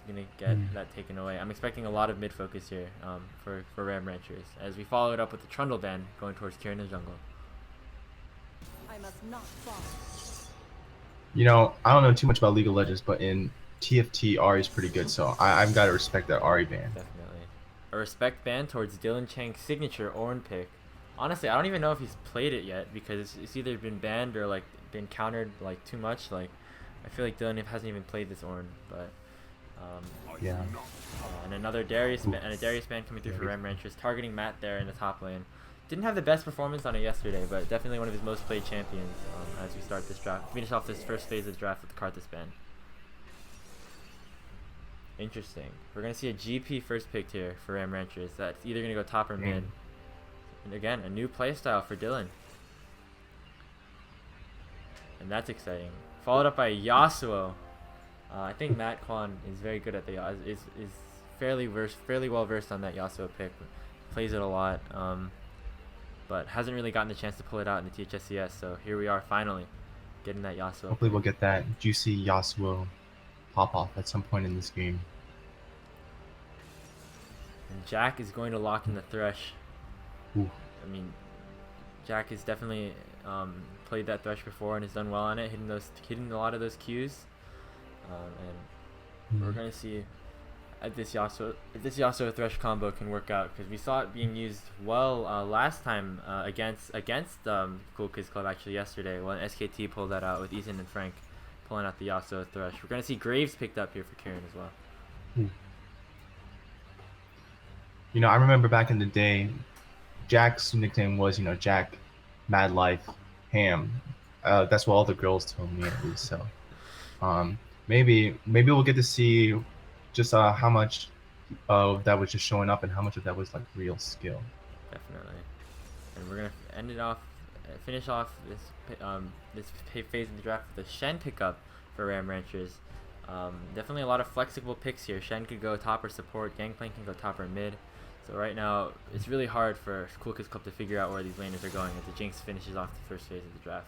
gonna get that taken away. I'm expecting a lot of mid focus here for Ram Ranchers as we follow it up with the Trundle ban going towards Kieran in the jungle. I must not fall. You know, I don't know too much about League of Legends, but in TFT, Ari is pretty good, so I've got to respect that Ari ban. Definitely. A respect ban towards Dylan Chang's signature Ornn pick. Honestly, I don't even know if he's played it yet because it's either been banned or like been countered like too much. Like I feel like Dylan hasn't even played this Ornn, but Yeah. and another Darius ban, and a Darius ban coming through for Ram Ranchers, targeting Matt there in the top lane. Didn't have the best performance on it yesterday, but definitely one of his most played champions as we start this draft. Finish off this first phase of the draft with the Karthus ban. Interesting. We're going to see a GP first pick here for Ram Ranchers. That's either going to go top or mid. And again, a new playstyle for Dylan. And that's exciting. Followed up by Yasuo. I think Matt Kwan is very good at the is fairly well versed on that Yasuo pick. Plays it a lot. But hasn't really gotten the chance to pull it out in the THSCS. So here we are finally getting that Yasuo. Hopefully we'll get that juicy Yasuo pop off at some point in this game. And Jack is going to lock in the Thresh. Ooh. I mean, Jack has definitely played that Thresh before and has done well on it, hitting a lot of those Qs. And we're gonna see if this Yasuo Thresh combo can work out, because we saw it being used well last time against Cool Kids Club actually yesterday when SKT pulled that out with Ethan and Frank pulling out the Yasuo Thresh. We're gonna see Graves picked up here for Kieran as well. You know, I remember back in the day, Jack's nickname was, you know, Jack Mad Life Ham. That's what all the girls told me at least. So maybe we'll get to see just how much of that was just showing up and how much of that was like real skill. Definitely. And we're gonna finish off this phase of the draft with a Shen pickup for Ram Ranchers. Definitely a lot of flexible picks here. Shen could go top or support. Gangplank can go top or mid. So right now it's really hard for Cool Kids Club to figure out where these laners are going as the Jinx finishes off the first phase of the draft.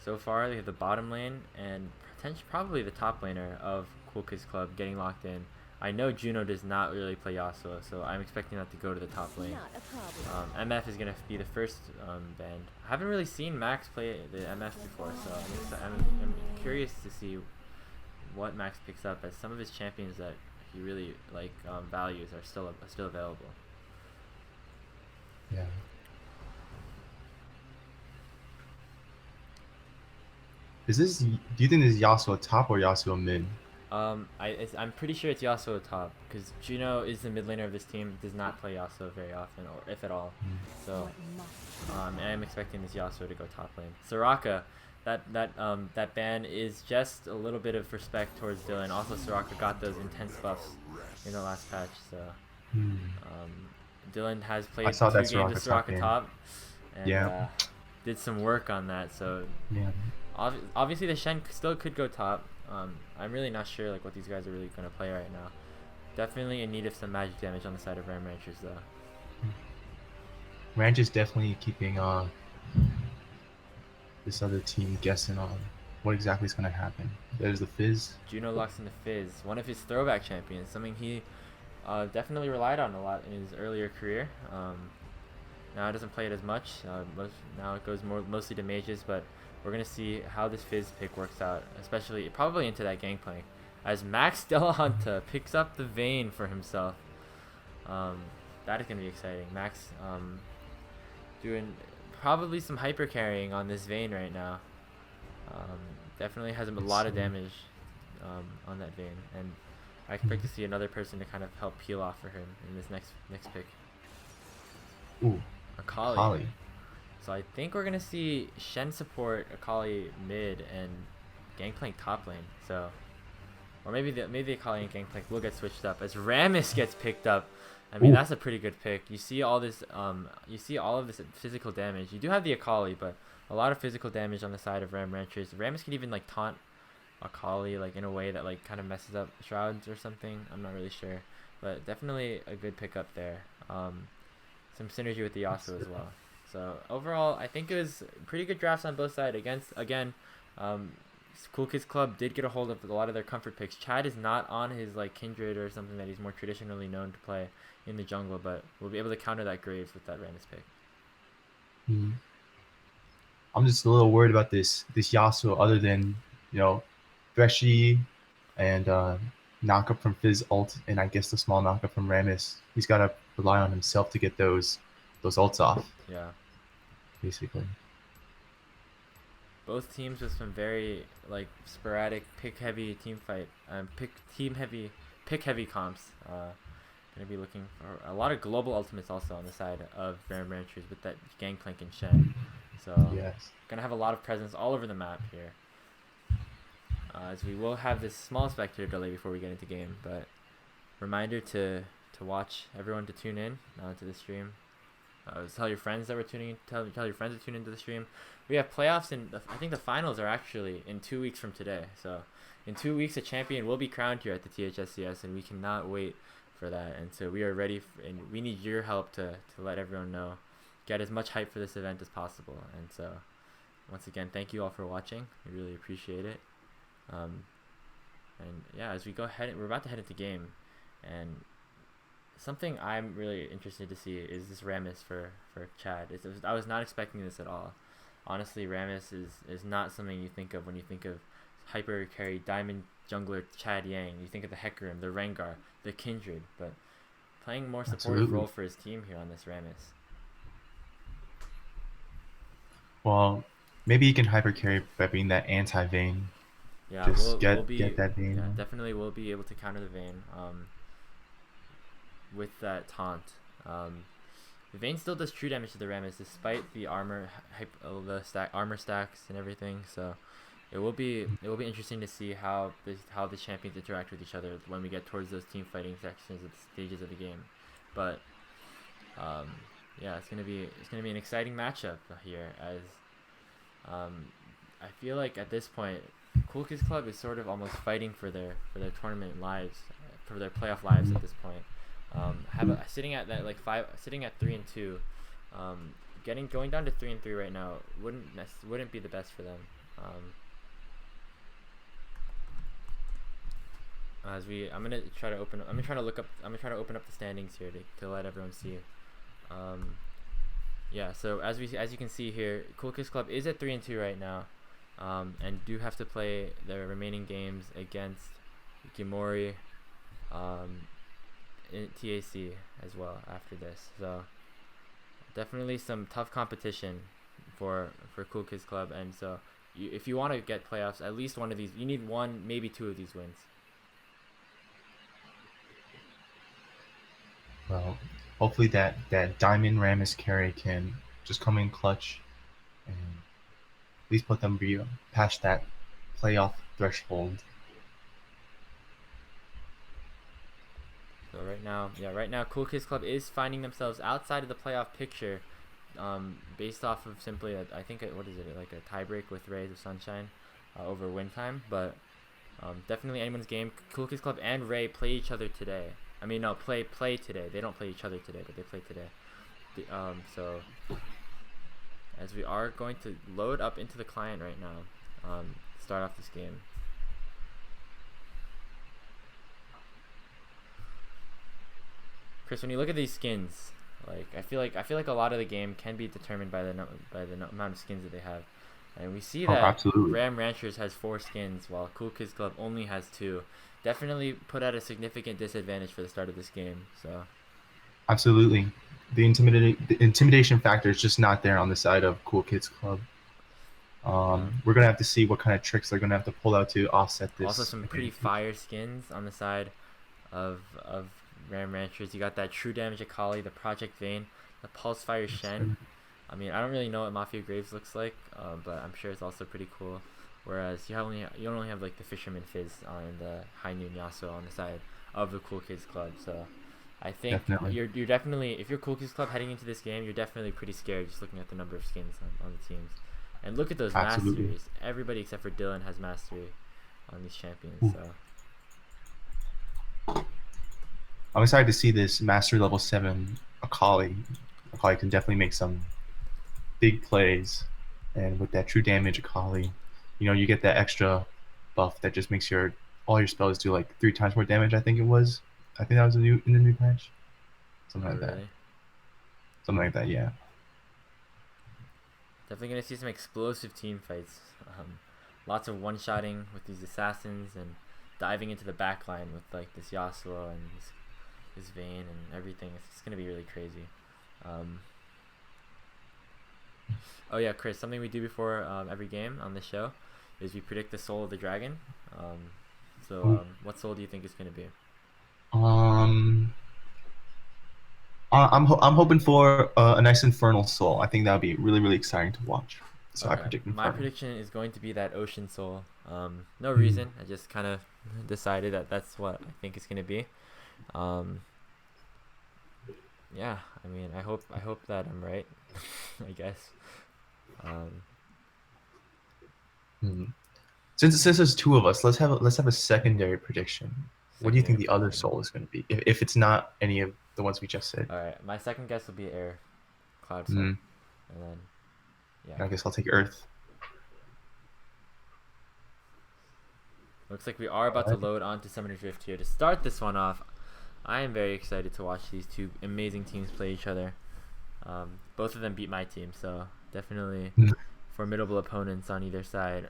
So far, they have the bottom lane and probably the top laner of Cool Kids Club getting locked in. I know Juno does not really play Yasuo, so I'm expecting that to go to the top lane. MF is going to be the first band. I haven't really seen Max play the MF before, so I'm curious to see what Max picks up, as some of his champions that he really values are still available. Yeah. Do you think this is Yasuo top or Yasuo mid? I'm pretty sure it's Yasuo top, because Juno is the mid laner of this team, does not play Yasuo very often, or if at all. So I am expecting this Yasuo to go top lane. Soraka, that ban is just a little bit of respect towards Dylan. Also, Soraka got those intense buffs in the last patch, so Dylan has played 2 games of Soraka top, and did some work on that. So obviously the Shen still could go top. I'm really not sure what these guys are really going to play right now. Definitely in need of some magic damage on the side of Ram Ranchers though. Ranch is definitely keeping this other team guessing on what exactly is going to happen. There's the Fizz. Juno locks in the Fizz, one of his throwback champions, something he definitely relied on a lot in his earlier career. Now it doesn't play it as much. Now it goes mostly to mages, but we're going to see how this Fizz pick works out, especially probably into that Gangplank, as Max Delahunta picks up the Vayne for himself. That is going to be exciting. Max doing probably some hyper carrying on this Vayne right now. Definitely has a lot of damage on that Vayne, and I expect to see another person to kind of help peel off for him in this next pick. Ooh, Akali. So I think we're gonna see Shen support Akali mid and Gangplank top lane. So, or maybe Akali and Gangplank will get switched up as Rammus gets picked up. I mean, that's a pretty good pick. You see all this physical damage. You do have the Akali, but a lot of physical damage on the side of Ram Ranchers. Rammus can even taunt Akali in a way that kind of messes up shrouds or something. I'm not really sure, but definitely a good pickup there. Some synergy with the Yasuo as well. So overall, I think it was pretty good drafts on both sides. Again, um, Cool Kids Club did get a hold of a lot of their comfort picks. Chad is not on his like Kindred or something that he's more traditionally known to play in the jungle, but we'll be able to counter that Graves with that Rammus pick. Mhm. I'm just a little worried about this Yasuo. Other than Threshy and knockup from Fizz ult, and I guess the small knockup from Rammus. He's got to rely on himself to get those ults off, Yeah. basically. Both teams with some very like sporadic pick heavy team fight, pick heavy comps. Gonna be looking for a lot of global ultimates also on the side of Ram Ranchers with that Gangplank and Shen. So Yes. gonna have a lot of presence all over the map here. As we will have this small spectator delay before we get into game, but reminder to watch, everyone to tune in to the stream. Tell your friends that we're tuning in. Tell your friends to tune into the stream. We have playoffs, and I think the finals are actually in 2 weeks from today. So in 2 weeks, a champion will be crowned here at the THSCS, and we cannot wait for that. And so we are ready, and we need your help to let everyone know, get as much hype for this event as possible. And so once again, thank you all for watching. We really appreciate it. And yeah, as we go ahead, we're about to head into game, and something I'm really interested to see is this Rammus for Chad. I was not expecting this at all. Honestly, Rammus is not something you think of when you think of hyper carry diamond jungler Chad Yang. You think of the Hecarim, the Rengar, the Kindred, but playing more supportive role for his team here on this Rammus. Well, maybe he can hyper carry by being that anti-Vayne. Yeah, Just we'll be get that Vayne. Yeah, definitely we'll be able to counter the Vayne with that taunt. The Vayne still does true damage to the Rammus despite the armor armor stacks and everything. So it will be interesting to see how the champions interact with each other when we get towards those team fighting sections of the stages of the game. But yeah, it's gonna be an exciting matchup here, as I feel like at this point Cool Kids Club is sort of almost fighting for their tournament lives, for their playoff lives at this point. Sitting at 3-2, going down to 3-3 right now wouldn't be the best for them. I'm gonna try to open up the standings here to let everyone see. Yeah, so as you can see here, Cool Kids Club is at 3-2 right now, and do have to play their remaining games against Gimori, in TAC as well after this. So definitely some tough competition for Cool Kids Club, and so if you want to get playoffs, at least one of these, you need one, maybe two of these wins. Well, hopefully that Diamond Rammus carry can just come in clutch and at least put them past that playoff threshold. So right now, Cool Kids Club is finding themselves outside of the playoff picture, based off of simply I think like a tiebreak with Rays of Sunshine over win time. But definitely anyone's game. Cool Kids Club and Ray play each other today. I mean, no, play today. They don't play each other today, but they play today. So as we are going to load up into the client right now, start off this game. Chris, when you look at these skins, like I feel like a lot of the game can be determined by the amount of skins that they have, and we see that absolutely. Ram Ranchers has 4 skins while Cool Kids Club only has 2. Definitely put at a significant disadvantage for the start of this game. So absolutely, the intimidation factor is just not there on the side of Cool Kids Club. We're gonna have to see what kind of tricks they're gonna have to pull out to offset this. Also, some pretty fire skins on the side of Ram Ranchers. You got that True Damage Akali, the Project Vayne, the Pulse Fire Shen. I mean, I don't really know what Mafia Graves looks like, but I'm sure it's also pretty cool. Whereas you only have like the Fisherman Fizz and the High Noon Yasuo on the side of the Cool Kids Club. So I think you're definitely, if you're Cool Kids Club heading into this game, you're definitely pretty scared just looking at the number of skins on the teams. And look at those masteries. Everybody except for Dylan has mastery on these champions. Ooh. So I'm excited to see this Mastery level 7 Akali. Akali can definitely make some big plays, and with that true damage Akali, you get that extra buff that just makes all your spells do like 3 times more damage. I think it was. I think that was in the new patch. Something Oh, like that. really? Something like that. Yeah. Definitely gonna see some explosive team fights. Lots of one-shotting with these assassins and diving into the backline with like this Yasuo and this Vayne and everything. It's just gonna be really crazy. Oh yeah, Chris. Something we do before every game on the show is we predict the soul of the dragon. What soul do you think is gonna be? Um, I'm hoping for a nice Infernal Soul. I think that would be really really exciting to watch. So I Okay, predict my Infernal. prediction is going to be that Ocean Soul. No Hmm. reason. I just kind of decided that that's what I think it's gonna be. Um, yeah, I mean, I hope that I'm right. I guess. Um, Hmm. Since there's two of us, let's have a secondary prediction. What do you think Secondary the other prediction. soul is going to be? If it's not any of the ones we just said, All right, my second guess will be Air, Cloud Soul, hmm, and then yeah, I guess I'll take Earth. looks like we are about to Alright. load onto Summoner's Rift here to start this one off. I am very excited to watch these two amazing teams play each other. Both of them beat my team, so definitely Hmm. formidable opponents on either side.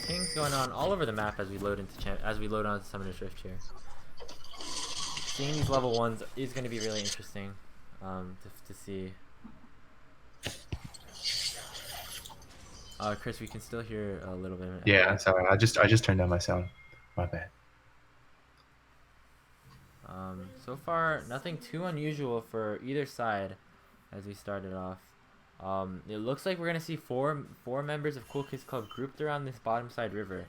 Things going on all over the map as we load onto Summoner's Rift here. Seeing these level ones is going to be really interesting to see. Chris, we can still hear a little bit of an Yeah, echo. sorry. I just turned down my sound. My bad. So far, nothing too unusual for either side as we started off. It looks like we're gonna see four members of Cool Kids Club grouped around this bottom side river.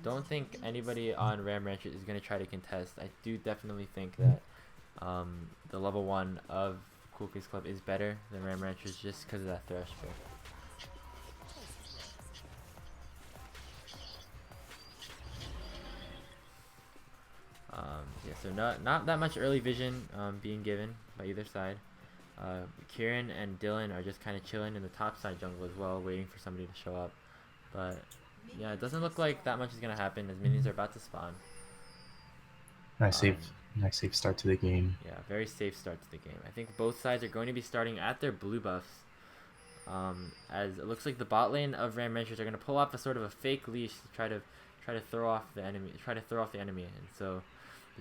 Don't think anybody on Ram Ranch is gonna try to contest. I do definitely think that the level 1 of Cool Kids Club is better than Ram Ranchers just because of that thresh pick. Yeah, so not that much early vision being given by either side. Kieran and Dylan are just kind of chilling in the top side jungle as well, waiting for somebody to show up. But yeah, it doesn't look like that much is gonna happen as minions are about to spawn. Nice Um, safe, nice safe start to the game. yeah, very safe start to the game. I think both sides are going to be starting at their blue buffs. As it looks like the bot lane of Ram Ranchers are gonna pull off a sort of a fake leash to try to throw off the enemy, and so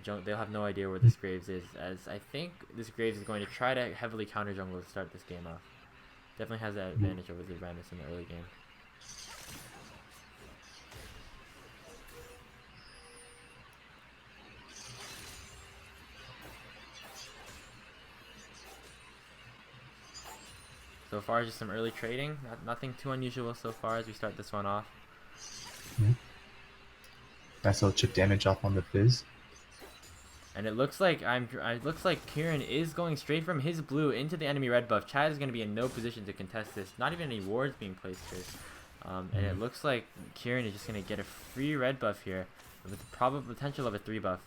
they'll have no idea where this Graves is. As I think this Graves is going to try to heavily counter jungle to start this game off. Definitely has that advantage over the Rammus in the early game. So far, just some early trading. Nothing too unusual so far as we start this one off. Nice little chip damage off on the Fizz. And it looks like Kieran is going straight from his blue into the enemy red buff. Chad is going to be in no position to contest this. Not even any wards being placed here. And it looks like Kieran is just going to get a free red buff here with the probable potential of a 3 buff.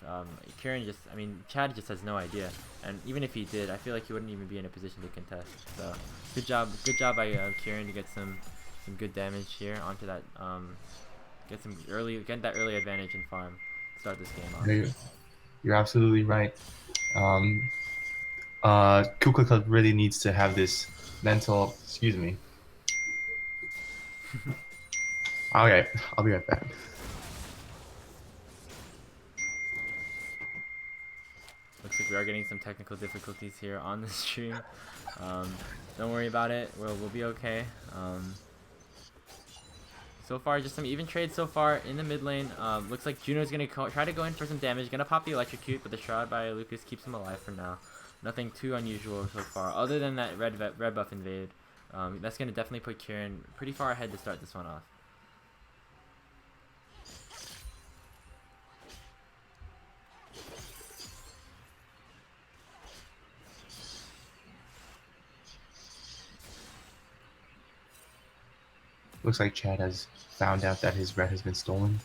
Chad just has no idea. And even if he did, I feel like he wouldn't even be in a position to contest. So good job by Kieran to get some good damage here onto that. Get that early advantage in farm. Start this game off. You're absolutely right. Kuka really needs to have this mental. Excuse me. Okay, I'll be right back. Looks like we are getting some technical difficulties here on the stream. Don't worry about it. We'll be okay. So far, just some even trades so far in the mid lane. Looks like Juno's going to try to go in for some damage. Going to pop the electrocute, but the Shroud by Lucas keeps him alive for now. Nothing too unusual so far, other than that red buff invade. That's going to definitely put Kieran pretty far ahead to start this one off. Looks like Chad has found out that his red has been stolen.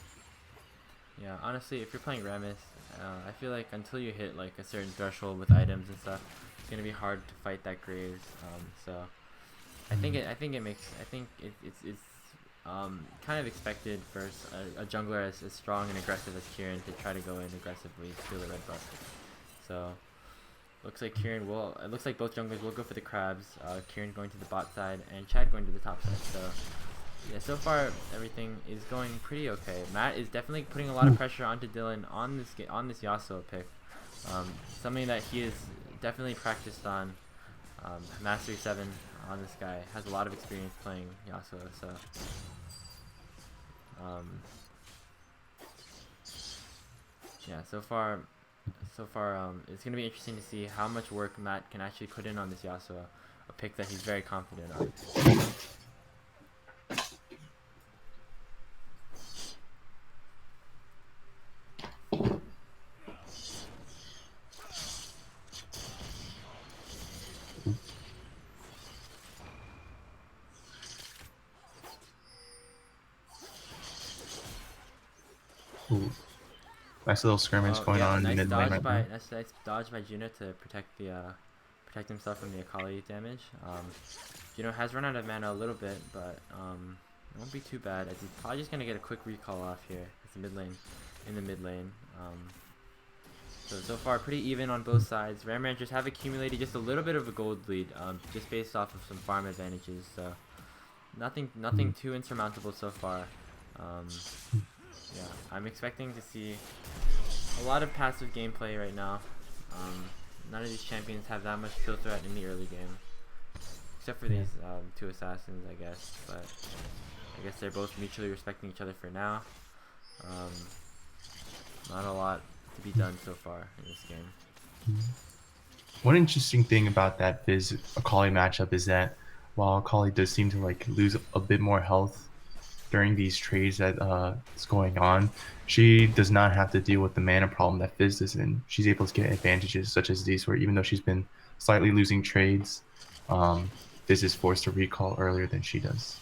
Yeah, honestly, if you're playing Rammus, I feel like until you hit like a certain threshold with items and stuff, gonna be hard to fight that Graves. So I think it's kind of expected for a jungler as strong and aggressive as Kieran to try to go in aggressively to steal the red buff. So looks like Kieran will. It looks like both junglers will go for the crabs. Kieran going to the bot side and Chad going to the top side. So yeah, so far everything is going pretty okay. Matt is definitely putting a lot of pressure onto Dylan on this Yasuo pick. Something that he has definitely practiced on. Mastery 7 on this guy, has a lot of experience playing Yasuo, so yeah, so far it's gonna be interesting to see how much work Matt can actually put in on this Yasuo, a pick that he's very confident on. Ooh. Nice little skirmish going on in mid lane right now. Nice dodge by Juno to protect himself from the Akali damage. Juno has run out of mana a little bit, but it won't be too bad as he's probably just gonna get a quick recall off here. It's the mid lane, in the mid lane. So far pretty even on both sides. Ram Ranchers have accumulated just a little bit of a gold lead, just based off of some farm advantages. So nothing too insurmountable so far. Yeah, I'm expecting to see a lot of passive gameplay right now. None of these champions have that much kill threat in the early game, except for these two assassins, I guess. But I guess they're both mutually respecting each other for now. Not a lot to be done so far in this game. One interesting thing about that Fizz Akali matchup is that while Akali does seem to like lose a bit more health during these trades that is going on, she does not have to deal with the mana problem that Fizz is in. She's able to get advantages such as these, where even though she's been slightly losing trades, Fizz is forced to recall earlier than she does.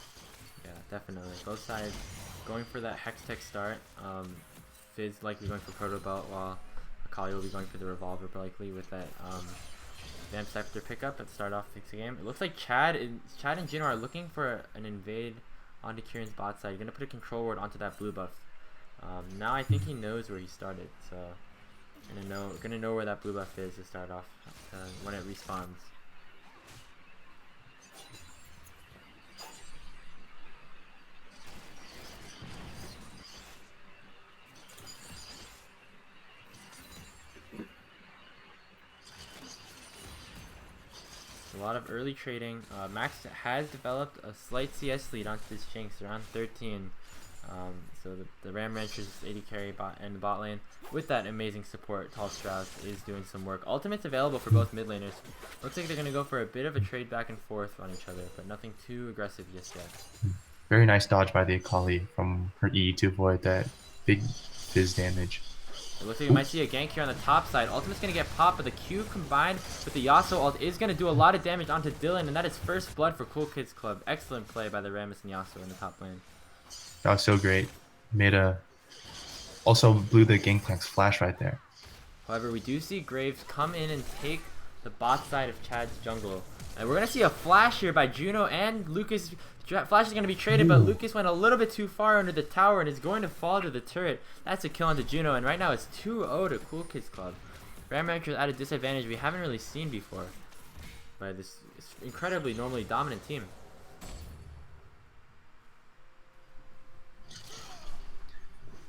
Yeah, definitely. Both sides going for that Hextech start. Fizz likely going for Proto Belt, while Akali will be going for the Revolver likely with that Vamp Scepter pickup at start off the game. It looks like Chad and Juno are looking for an invade onto Kieran's bot side. You're gonna put a control ward onto that blue buff. Now I think he knows where he started, so gonna know where that blue buff is to start off when it respawns. A lot of early trading. Max has developed a slight CS lead onto this Jinx around 13. So the Ram Ranchers AD carry and the bot lane with that amazing support. Tall Strauss is doing some work. Ultimate's available for both mid laners. Looks like they're going to go for a bit of a trade back and forth on each other, but nothing too aggressive just yet. Very nice dodge by the Akali from her E to avoid that big Fizz damage. It looks like we might see a gank here on the top side. Ultimate's going to get popped, but the Q combined with the Yasuo ult is going to do a lot of damage onto Dylan, and that is first blood for Cool Kids Club. Excellent play by the Rammus and Yasuo in the top lane. That was so great. Also blew the Gangplank's flash right there. However, we do see Graves come in and take the bot side of Chad's jungle. And we're going to see a flash here by Juno and Lucas. Flash is going to be traded, but Lucas went a little bit too far under the tower and is going to fall to the turret. That's a kill onto Juno, and right now it's 2-0 to Cool Kids Club. Ram Ranchers at a disadvantage we haven't really seen before by this incredibly normally dominant team.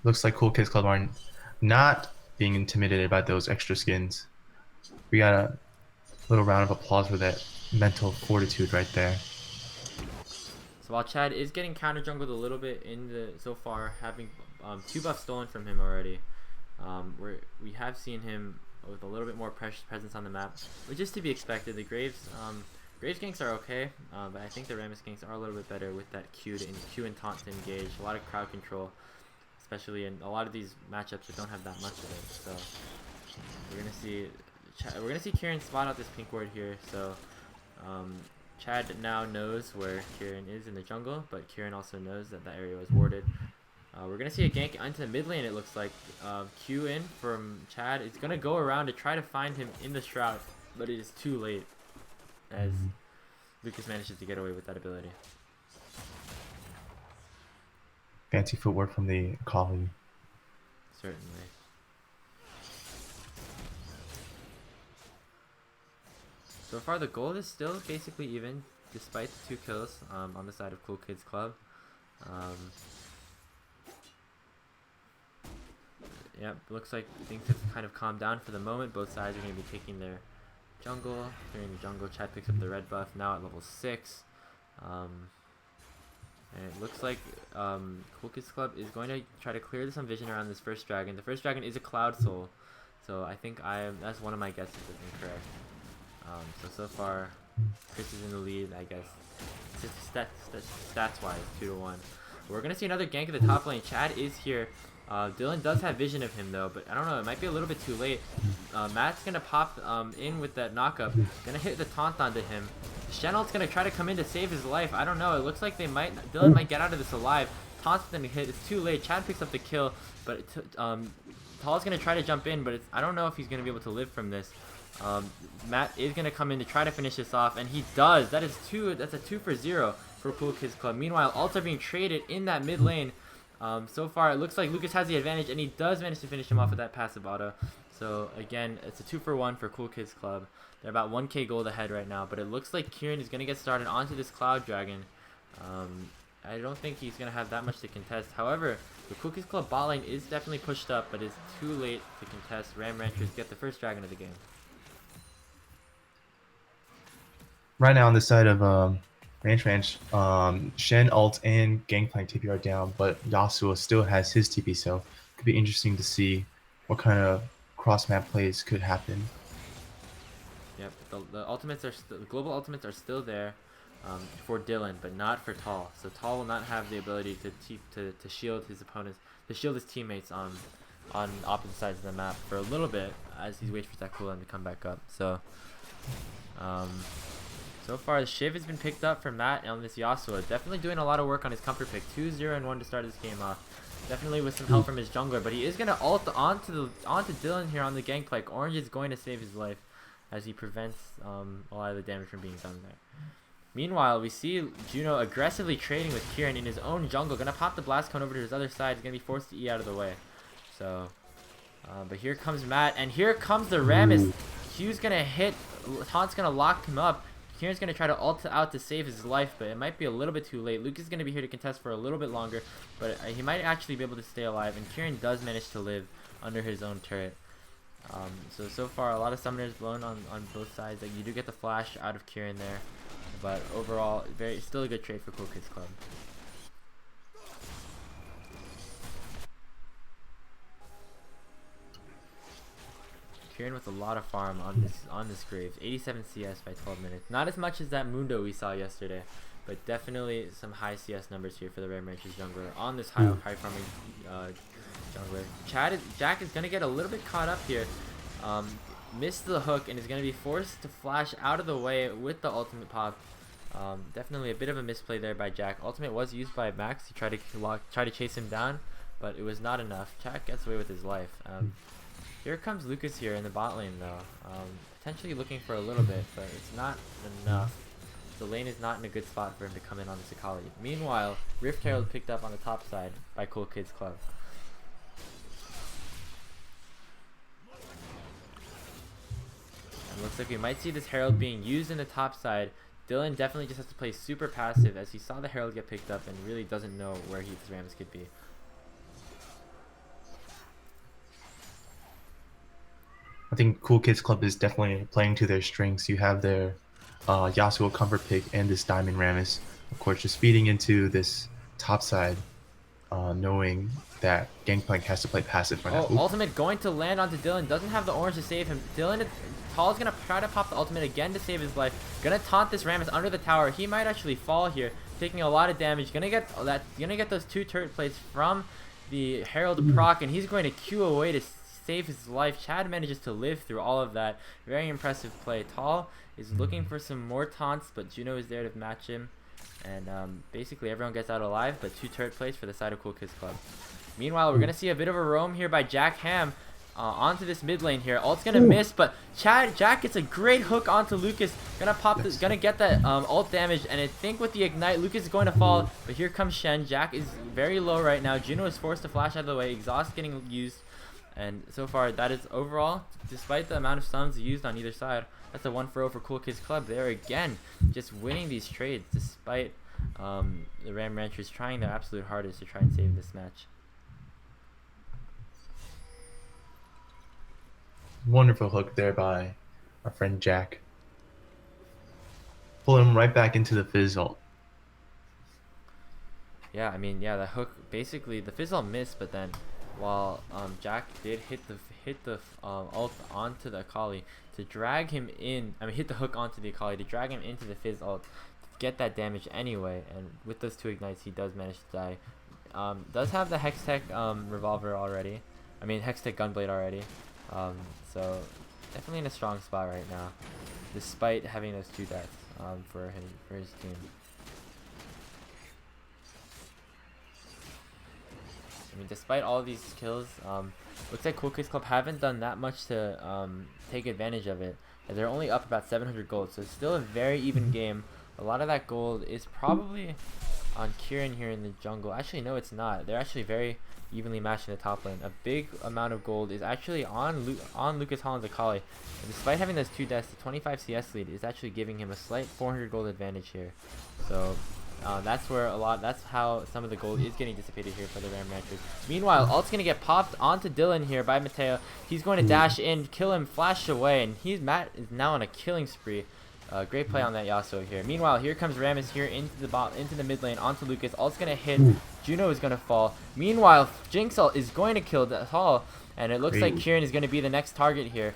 Looks like Cool Kids Club are not being intimidated by those extra skins. We got a little round of applause for that mental fortitude right there. So while Chad is getting counter jungled a little bit so far, having 2 buffs stolen from him already, we have seen him with a little bit more presence on the map, which is to be expected. The Graves ganks are okay, but I think the Rammus ganks are a little bit better with that Q and taunt to engage, a lot of crowd control, especially in a lot of these matchups that don't have that much of it. So we're gonna see Kieran spot out this pink ward here. So Chad now knows where Kieran is in the jungle, but Kieran also knows that that area was warded. We're gonna see a gank into the mid lane. It looks like Q in from Chad. It's gonna go around to try to find him in the shroud. but it is too late as Lucas manages to get away with that ability. Fancy footwork from the collie. Certainly. So far, the gold is still basically even, despite the 2 kills on the side of Cool Kids Club. Yep, looks like things have kind of calmed down for the moment. Both sides are going to be taking their jungle, clearing the jungle. Chad picks up the red buff, now at level 6. And it looks like Cool Kids Club is going to try to clear some vision around this first dragon. The first dragon is a Cloud Soul, so I think that's one of my guesses is incorrect. So far, Chris is in the lead, I guess, stats-wise, 2-1. We're going to see another gank at the top lane. Chad is here. Dylan does have vision of him though, but I don't know, it might be a little bit too late. Matt's gonna pop in with that knockup, gonna hit the taunt onto him. Shenel's gonna try to come in to save his life. I don't know, it looks like Dylan might get out of this alive. Taunt's gonna hit, it's too late. Chad picks up the kill, but Tall's gonna try to jump in, but I don't know if he's gonna be able to live from this. Matt is gonna come in to try to finish this off, and he does. That's a 2 for 0 for Cool Kids Club. Meanwhile, ults are being traded in that mid lane. So far, it looks like Lucas has the advantage, and he does manage to finish him off with that passive auto. So, again, it's a 2 for 1 for Cool Kids Club. They're about 1k gold ahead right now, but it looks like Kieran is going to get started onto this Cloud Dragon. I don't think he's going to have that much to contest. However, the Cool Kids Club bot lane is definitely pushed up, but it's too late to contest. Ram Ranchers get the first dragon of the game. Right now on the side of Ranch, Shen ult and Gangplank TP are down, but Yasuo still has his TP, so it could be interesting to see what kind of cross-map plays could happen. Yep, the ultimates are the global ultimates are still there for Dylan, but not for Tall. So Tall will not have the ability to shield his opponents, to shield his teammates on opposite sides of the map for a little bit as he waits for that cooldown to come back up. So. So far, the Shiv has been picked up for Matt on this Yasuo. Definitely doing a lot of work on his comfort pick. 2-0-1 to start this game off. Definitely with some help from his jungler, but he is going to ult onto Dylan here on the Gangplank. Orange is going to save his life as he prevents a lot of the damage from being done there. Meanwhile, we see Juno aggressively trading with Kieran in his own jungle. Going to pop the Blast Cone over to his other side. He's going to be forced to E out of the way. So, but here comes Matt, and here comes the Rammus. Q's going to hit. Taunt's going to lock him up. Kieran's going to try to ult out to save his life, but it might be a little bit too late. Luke is going to be here to contest for a little bit longer, but he might actually be able to stay alive, and Kieran does manage to live under his own turret. So far, a lot of summoners blown on both sides. Like, you do get the flash out of Kieran there, but overall, still a good trade for Cool Kids Club. Kieran with a lot of farm on this Graves. 87 CS by 12 minutes. Not as much as that Mundo we saw yesterday, but definitely some high CS numbers here for the Ram Ranchers jungler on this high farming jungler. Jack is gonna get a little bit caught up here. Missed the hook and is gonna be forced to flash out of the way with the ultimate pop. Definitely a bit of a misplay there by Jack. Ultimate was used by Max. He tried to chase him down, but it was not enough. Jack gets away with his life. Here comes Lucas here in the bot lane though. Potentially looking for a little bit, but it's not enough. The lane is not in a good spot for him to come in on this Akali. Meanwhile, Rift Herald picked up on the top side by Cool Kids Club. And looks like we might see this Herald being used in the top side. Dylan definitely just has to play super passive as he saw the Herald get picked up and really doesn't know where his Rammus could be. I think Cool Kids Club is definitely playing to their strengths. You have their Yasuo comfort pick and this Diamond Rammus. Of course, just feeding into this top side, knowing that Gangplank has to play passive right now. Ultimate going to land onto Dylan. Doesn't have the orange to save him. Tall's going to try to pop the ultimate again to save his life. Going to taunt this Rammus under the tower. He might actually fall here, taking a lot of damage. Going to get those 2 turret plates from the Herald proc, and he's going to Q away to save his life. Chad manages to live through all of that. Very impressive play. Tall is looking for some more taunts, but Juno is there to match him. And basically everyone gets out alive, but 2 turret plays for the side of Cool Kids Club. Meanwhile, we're going to see a bit of a roam here by Jack Ham. onto this mid lane here. Ult's gonna miss, but Jack gets a great hook onto Lucas. Gonna pop, gonna get that ult damage, and I think with the ignite, Lucas is going to fall. But here comes Shen. Jack is very low right now. Juno is forced to flash out of the way. Exhaust getting used, and so far that is overall, despite the amount of stuns used on either side, that's a 1-for-0 for Cool Kids Club. They're again just winning these trades despite the Ram Ranchers trying their absolute hardest to try and save this match. Wonderful hook there by our friend Jack. Pull him right back into the Fizz ult. Yeah, I mean, yeah, the hook, basically the Fizz ult missed, but then while Jack did hit the ult onto the Akali to drag him in, I mean hit the hook onto the Akali to drag him into the Fizz ult, get that damage anyway, and with those 2 ignites he does manage to die. Does have the Hextech revolver already, I mean Hextech gunblade already, so definitely in a strong spot right now, despite having those 2 deaths for his team. I mean, despite all of these kills, looks like Cool Kids Club haven't done that much to take advantage of it, as they're only up about 700 gold, so it's still a very even game. A lot of that gold is probably on Kieran here in the jungle. Actually, no, it's not. They're actually very evenly matched in the top lane. A big amount of gold is actually on Lucas Holland's Akali. And despite having those 2 deaths, the 25 CS lead is actually giving him a slight 400 gold advantage here. So that's how some of the gold is getting dissipated here for the Ram Ranchers. Meanwhile, ult's gonna get popped onto Dylan here by Mateo. He's going to dash in, kill him, flash away, and Matt is now on a killing spree. Great play on that Yasuo here. Meanwhile, here comes Rammus here into the mid lane onto Lucas. Ult's gonna hit. Juno is gonna fall. Meanwhile, Jinx ult is going to kill the Hall, and it looks like Kieran is gonna be the next target here.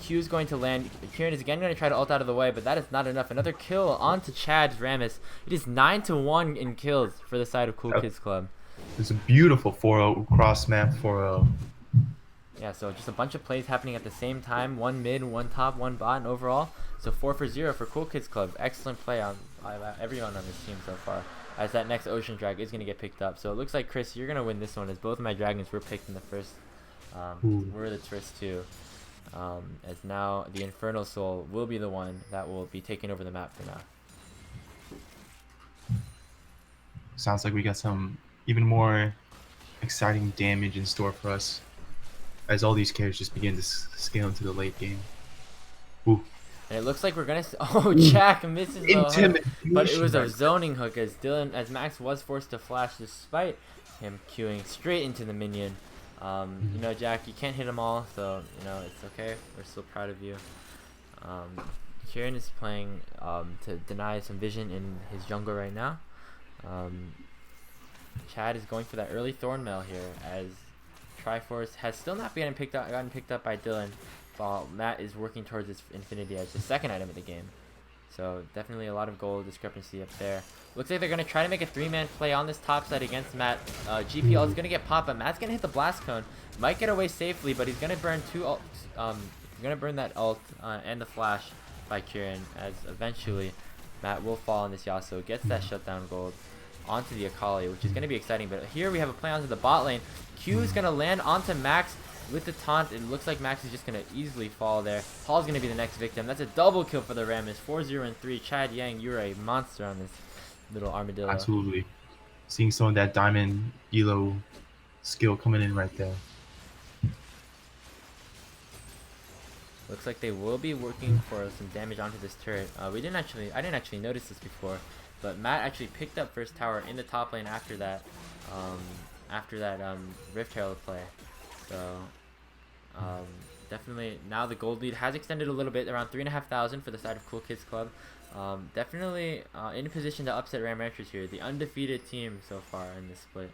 Q is going to land. Kieran is again gonna try to ult out of the way, but that is not enough. Another kill onto Chad's Rammus. It is 9-1 in kills for the side of Cool Kids Club. It's a beautiful 4-0 cross map 4-0. Yeah, so just a bunch of plays happening at the same time. 1 mid, 1 top, 1 bot, and overall, so 4-for-0 for Cool Kids Club. Excellent play on everyone on this team so far, as that next Ocean Drag is going to get picked up. So it looks like, Chris, you're going to win this one, as both of my dragons were picked in the first, were the first 2. As now the Infernal Soul will be the one that will be taking over the map for now. Sounds like we got some even more exciting damage in store for us, as all these characters just begin to scale into the late game. Ooh. And it looks like we're gonna. Oh, Jack misses the hook, but it was a zoning hook, as Max was forced to flash despite him queuing straight into the minion. You know, Jack, you can't hit them all, so you know it's okay. We're still proud of you. Kieran is playing to deny some vision in his jungle right now. Chad is going for that early Thornmail here, as Triforce has still not gotten picked up by Dylan, while Matt is working towards his Infinity Edge, the second item of the game. So definitely a lot of goal discrepancy up there. Looks like they're going to try to make a 3-man play on this top side against Matt. GPL is going to get popped, but Matt's going to hit the Blast Cone. Might get away safely, but he's going to burn 2 ults. He's going to burn that ult and the flash by Kieran, as eventually Matt will fall on this Yasuo, gets that shutdown gold onto the Akali, which is going to be exciting. But here we have a play onto the bot lane. Q is going to land onto Max with the taunt. It looks like Max is just going to easily fall there. Paul's going to be the next victim. That's a double kill for the Rammus. 4-0-3. Chad Yang, you're a monster on this little armadillo. Absolutely. Seeing some of that diamond elo skill coming in right there. Looks like they will be working for some damage onto this turret. I didn't actually notice this before, but Matt actually picked up first tower in the top lane after that Rift Herald play. So definitely now the gold lead has extended a little bit, around 3,500 for the side of Cool Kids Club. Definitely in a position to upset Ram Ranchers here, the undefeated team so far in this split.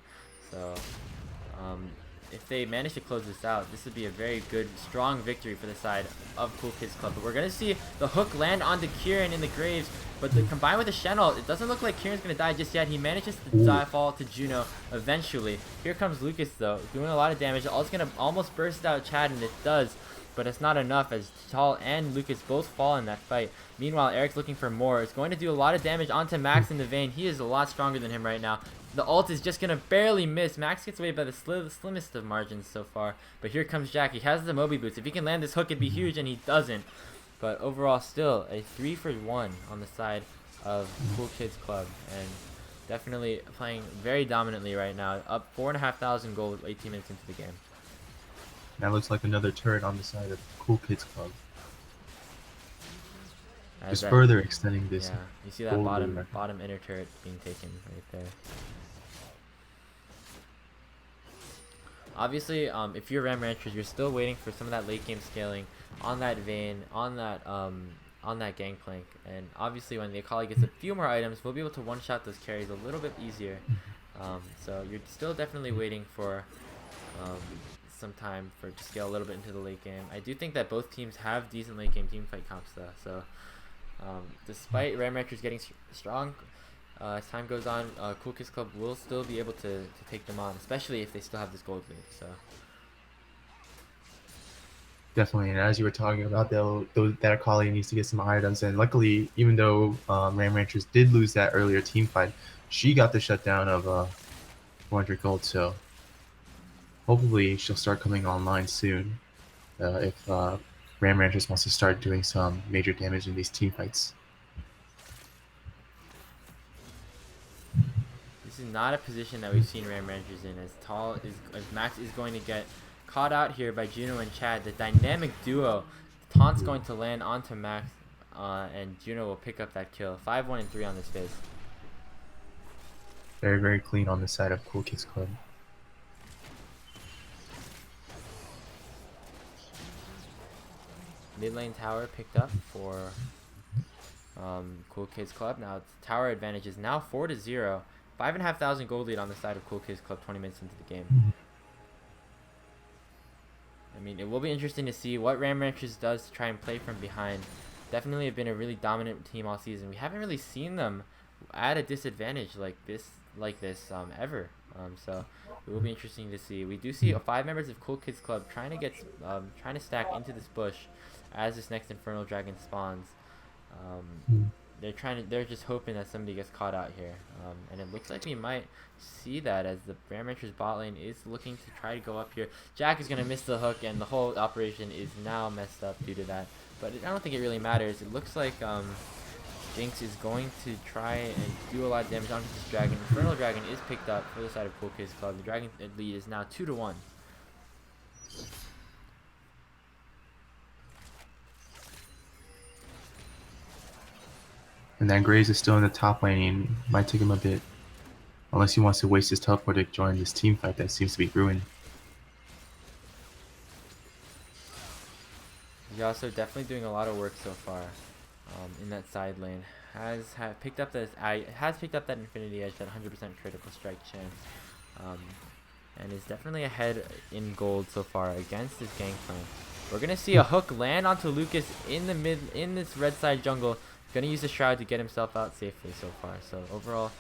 So if they manage to close this out, this would be a very good, strong victory for the side of Cool Kids Club. But we're going to see the hook land onto Kieran in the Graves, but combined with the Shen ult, it doesn't look like Kieran's going to die just yet. He manages to fall to Juno eventually. Here comes Lucas, though, doing a lot of damage. Ult's going to almost burst out Chad, and it does. but it's not enough as Tall and Lucas both fall in that fight. Meanwhile, Eric's looking for more. It's going to do a lot of damage onto Max in the Vayne. He is a lot stronger than him right now. The ult is just going to barely miss. Max gets away by the slimmest of margins so far. But here comes Jack. He has the Moby Boots. If he can land this hook, it'd be huge, and he doesn't. But overall, still a 3-for-1 on the side of Cool Kids Club. And definitely playing very dominantly right now. Up 4,500 gold with 18 minutes into the game. That looks like another turret on the side of Cool Kids Club. Just further extending this. Yeah, you see that bottom inner turret being taken right there. Obviously, if you're Ram Ranchers, you're still waiting for some of that late game scaling on that Vayne, on that Gangplank, and obviously when the Akali gets a few more items, we'll be able to one-shot those carries a little bit easier. So you're still definitely waiting for some time for to scale a little bit into the late game. I do think that both teams have decent late game team fight comps though. So despite Ram Ranchers getting strong, as time goes on, Cool Kids Club will still be able to take them on, especially if they still have this gold lead. So definitely, and as you were talking about, that Akali needs to get some items, and luckily, even though Ram Ranchers did lose that earlier team fight, she got the shutdown of 400 gold. So hopefully she'll start coming online soon if Ram Ranchers wants to start doing some major damage in these team fights. this is not a position that we've seen Ram Ranchers in. As Max is going to get caught out here by Juno and Chad, the dynamic duo. Taunt's going to land onto Max, and Juno will pick up that kill. 5-1 and 3 on this phase. Very, very clean on the side of Cool Kids Club. Mid lane tower picked up for Cool Kids Club. Now its tower advantage is now 4-0. 5,500 gold lead on the side of Cool Kids Club 20 minutes into the game. I mean, it will be interesting to see what Ram Ranchers does to try and play from behind. Definitely have been a really dominant team all season. We haven't really seen them at a disadvantage like this ever. So it will be interesting to see. We do see 5 members of Cool Kids Club trying to stack into this bush as this next Infernal Dragon spawns. They're just hoping that somebody gets caught out here, and it looks like we might see that as the Ram Ranchers bot lane is looking to try to go up here. Jack is gonna miss the hook, and the whole operation is now messed up due to that. But I don't think it really matters. It looks like Jinx is going to try and do a lot of damage onto this dragon. Infernal Dragon is picked up for the side of Cool Kids Club. The dragon lead is now 2-1. And then Graves is still in the top lane. Might take him a bit, unless he wants to waste his teleport to join this team fight that seems to be brewing. He's also definitely doing a lot of work so far in that side lane. Has picked up that Infinity Edge, that 100% critical strike chance, and is definitely ahead in gold so far against this Gangplank. We're gonna see a hook land onto Lucas in this red side jungle. Gonna use the Shroud to get himself out safely so far. So overall,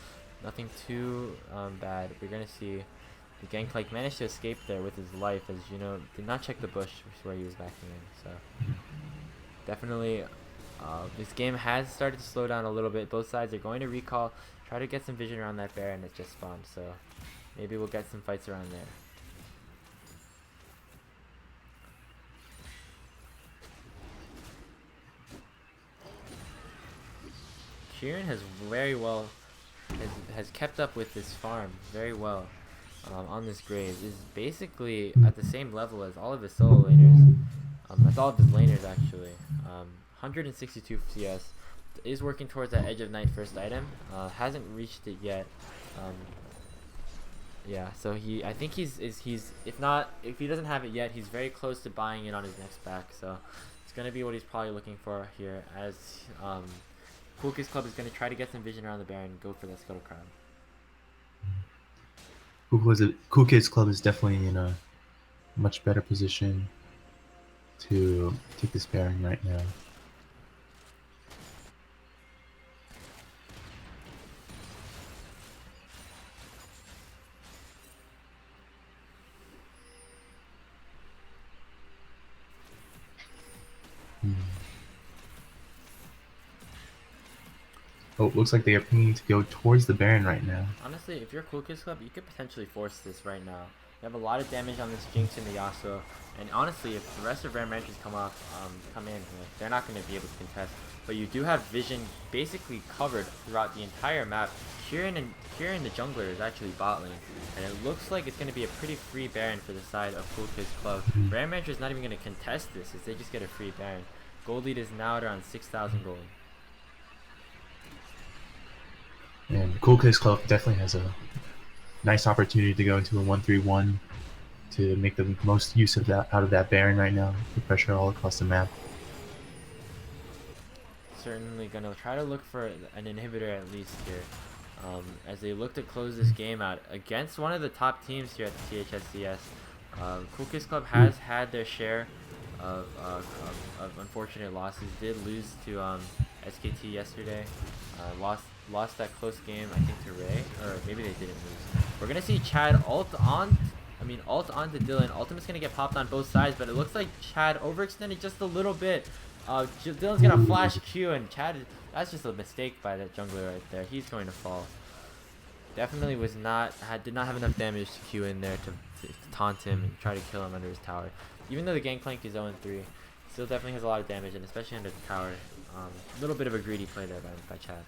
nothing too bad. We're gonna see the Gangplank managed to escape there with his life, as you know, did not check the bush where he was backing in. So definitely, this game has started to slow down a little bit. Both sides are going to recall, try to get some vision around that Baron that just spawned. So maybe we'll get some fights around there. Kieran has has kept up with this farm very well on this Graves. Is basically at the same level as all of his solo laners. That's all of his laners actually. 162 CS. Is working towards that Edge of Night first item. Hasn't reached it yet. Yeah, so I think he's if he doesn't have it yet, he's very close to buying it on his next back. So it's gonna be what he's probably looking for here, as Cool Kids Club is going to try to get some vision around the Baron and go for that Scuttle Crown. Cool Kids Club is definitely in a much better position to take this Baron right now. Oh, looks like they are planning to go towards the Baron right now. Honestly, if you're Cool Kids Club, you could potentially force this right now. You have a lot of damage on this Jinx and the Yasuo, and honestly, if the rest of Ram Ranchers come in, like, they're not going to be able to contest. But you do have vision basically covered throughout the entire map. Kieran the jungler is actually bot lane, and it looks like it's going to be a pretty free Baron for the side of Cool Kids Club. Ram Rancher is not even going to contest this, as they just get a free Baron. Gold lead is now at around 6,000 gold. And Cool Kids Club definitely has a nice opportunity to go into a 1-3-1 to make the most use of that out of that Baron right now. The pressure all across the map. Certainly gonna try to look for an inhibitor at least here, as they look to close this game out against one of the top teams here at the THSCS. Cool Kids Club has had their share of unfortunate losses. Did lose to SKT yesterday. Lost that close game, I think, to Ray, or maybe they didn't lose. We're gonna see Chad ult onto Dylan. Ultimate's gonna get popped on both sides, but it looks like Chad overextended just a little bit. Dylan's gonna flash Q, and Chad, that's just a mistake by that jungler right there. He's going to fall. Definitely did not have enough damage to Q in there to taunt him and try to kill him under his tower. Even though the Gangplank is 0-3, still definitely has a lot of damage, and especially under the tower. A little bit of a greedy play there by Chad.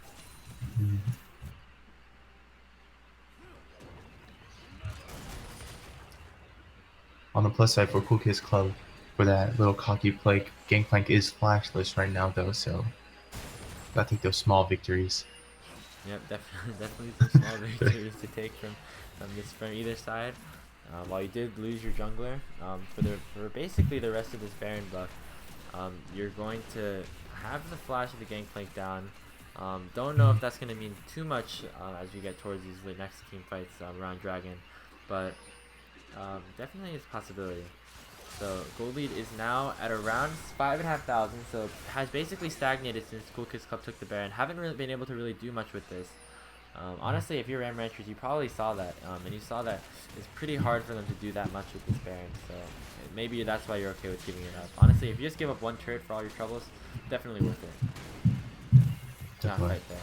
On the plus side for Cool Kids Club, for that little cocky play, Gangplank is flashless right now though, so gotta take those small victories. Yep, definitely some small victories to take from either side. While you did lose your jungler, for basically the rest of this Baron buff, you're going to have the flash of the Gangplank down. Don't know if that's going to mean too much as we get towards these next team fights around Dragon, but definitely is a possibility. So gold lead is now at around 5,500, so has basically stagnated since Cool Kids Club took the Baron. Haven't really been able to really do much with this. Honestly, if you're Ram Ranchers, you probably saw that, and you saw that it's pretty hard for them to do that much with this Baron, so maybe that's why you're okay with giving it up. Honestly, if you just give up one turret for all your troubles, definitely worth it. Definitely. Not right there.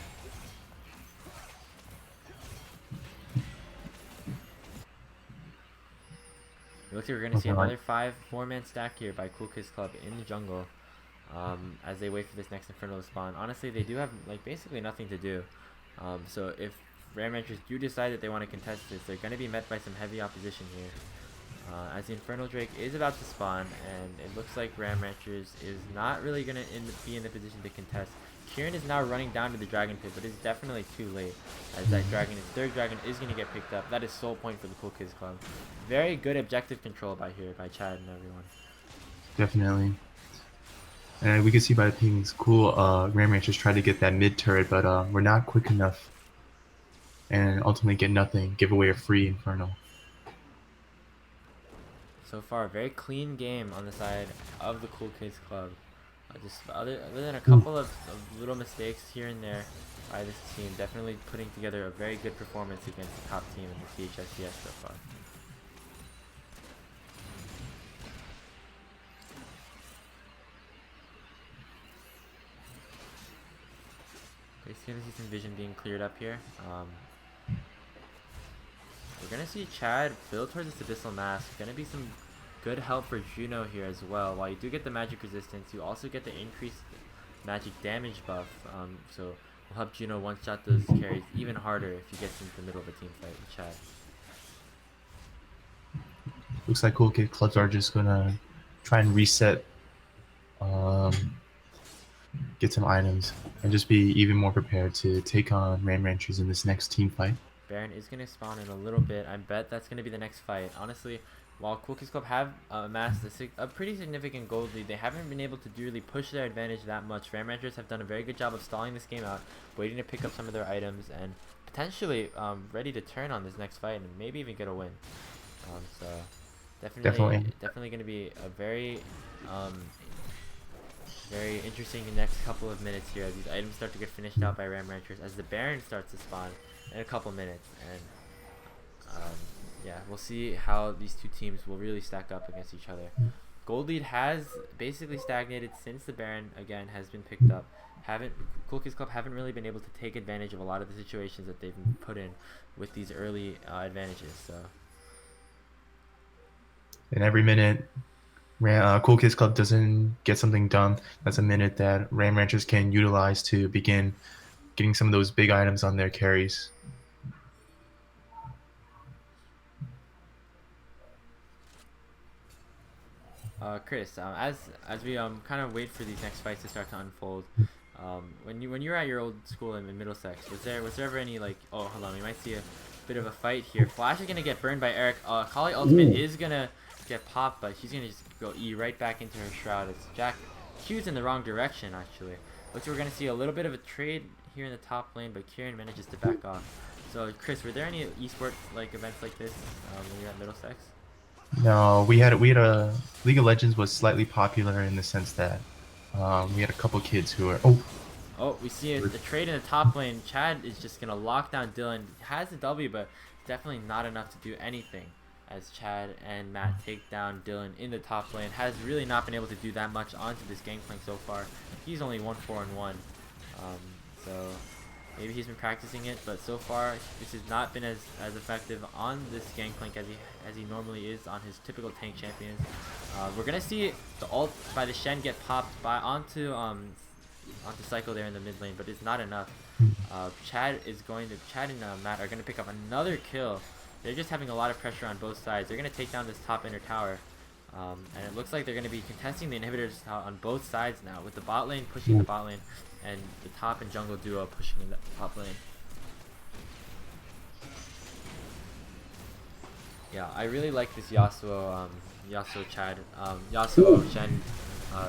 It looks like we're going to see another 4-man stack here by Cool Kids Club in the jungle, as they wait for this next Inferno to spawn. Honestly, they do have basically nothing to do. So if Ram Ranchers do decide that they want to contest this, they're going to be met by some heavy opposition here. As the Infernal Drake is about to spawn, and it looks like Ram Ranchers is not really going to be in the position to contest. Kieran is now running down to the Dragon Pit, but it's definitely too late, as that third dragon is going to get picked up. That is sole point for the Cool Kids Club. Very good objective control by Chad and everyone. Definitely. And we can see by the pings, cool, Ram Ranchers tried to get that mid turret, but we're not quick enough. And ultimately get nothing, give away a free Inferno. So far, a very clean game on the side of the Cool Kids Club. Just other than a couple of little mistakes here and there by this team, definitely putting together a very good performance against the top team in the THSCS so far. We're going to see some vision being cleared up here. We're going to see Chad build towards this Abyssal Mask. Going to be some good help for Juno here as well. While you do get the magic resistance, you also get the increased magic damage buff. So will help Juno one-shot those carries even harder if he gets into the middle of a team fight with Chad. Looks like Cool Kid Clubs are just gonna try and reset, get some items, and just be even more prepared to take on Ram Ranchers in this next team fight. Baron is going to spawn in a little bit. I bet that's going to be the next fight. Honestly, while Cool Kids Club have amassed a pretty significant gold lead, they haven't been able to really push their advantage that much. Ram Ranchers have done a very good job of stalling this game out, waiting to pick up some of their items, and potentially ready to turn on this next fight and maybe even get a win. So definitely going to be a very interesting next couple of minutes here as these items start to get finished out by Ram Ranchers, as the Baron starts to spawn in a couple minutes, and yeah, we'll see how these two teams will really stack up against each other. Gold lead has basically stagnated since the Baron again has been picked up. Cool Kids Club haven't really been able to take advantage of a lot of the situations that they've been put in with these early advantages. So. And every minute Cool Kids Club doesn't get something done, that's a minute that Ram Ranchers can utilize to begin getting some of those big items on their carries. Chris, as we kind of wait for these next fights to start to unfold, when you were at your old school in Middlesex, was there ever any like, oh hold on, we might see a bit of a fight here. Flash is gonna get burned by Eric. Kali ultimate is gonna get popped, but she's gonna just go E right back into her shroud. It's Jack Q's in the wrong direction actually. Looks like we're gonna see a little bit of a trade here in the top lane, but Kieran manages to back off. So Chris, were there any esports like events like this when you were at Middlesex? No, we had a League of Legends was slightly popular in the sense that we had a couple kids who were Oh, we see the trade in the top lane. Chad is just gonna lock down Dylan. Has the W, but definitely not enough to do anything. As Chad and Matt take down Dylan in the top lane, has really not been able to do that much onto this Gangplank so far. He's only 1-4-1, so maybe he's been practicing it, but so far this has not been as effective on this Gangplank as he normally is on his typical tank champions. We're gonna see the ult by the Shen get popped by onto Cycle there in the mid lane, but it's not enough. Chad and Matt are gonna pick up another kill. They're just having a lot of pressure on both sides. They're gonna take down this top inner tower, and it looks like they're gonna be contesting the inhibitors on both sides now, with the bot lane pushing the bot lane and the top and jungle duo pushing in the top lane. Yeah, I really like this Yasuo Shen